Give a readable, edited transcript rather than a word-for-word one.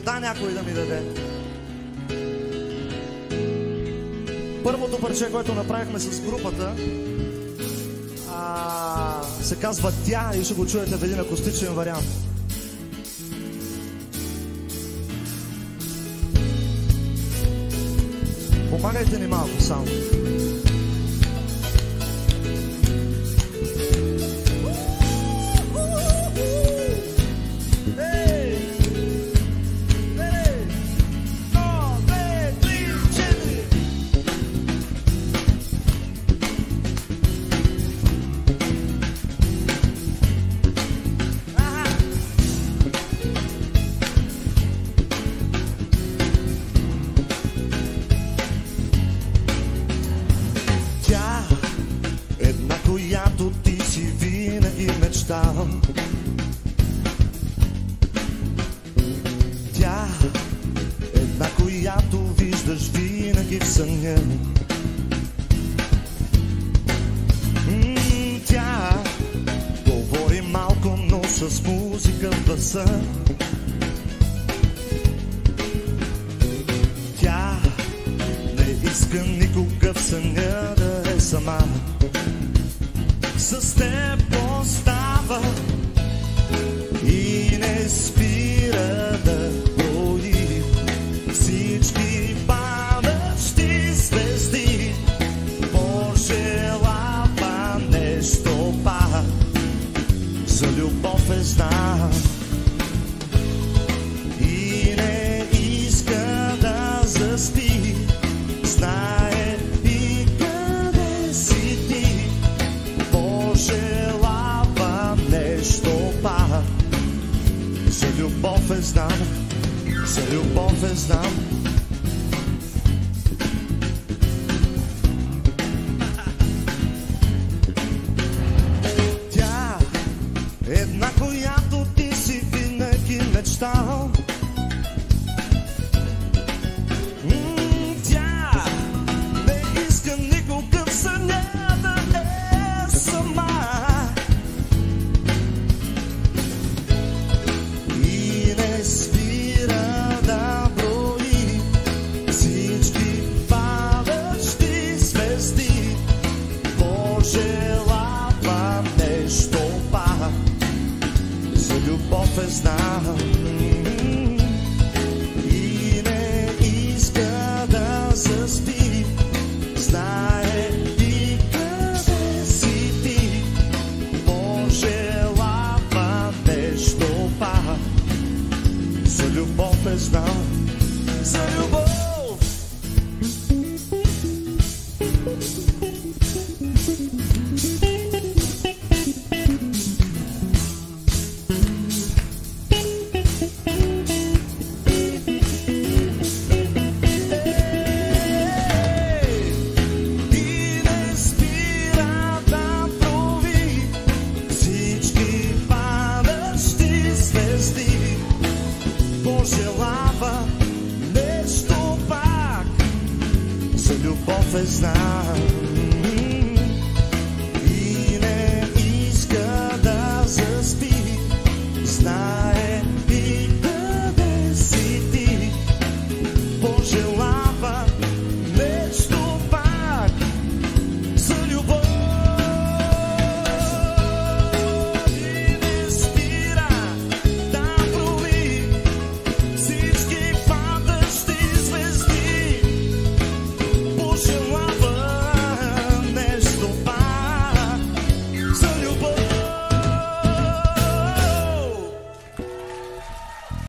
вода някой да ми даде. Първото парче, което направихме с групата, се казва "Тя" и ще го чуете в един акустичен вариант. Помагайте ни малко само. Която ти си винаги мечтал. Тя една, която виждаш винаги в съня. Тя говори малко, но с музика в гласа. Тя не иска никога в съня да е сама. С теб остава и не спира да брои всички падащи звезди. Пожелава нещо пак, за любов е знам и не иска да заспи. Знае и къде си ти. Пожелава нещо пак, за любов е знам, за любов е знам. Тя една, която ти си винаги мечтал. Тя не иска никога в съня да е сама. И не спира да брои всички падащи звезди. Пожелава нещо пак, за любов е знам и не иска да заспи. Знае и къде си ти. Пожелава нещо пак, за любов е знам, за любов. Пожелава нещо пак, за любов е знам.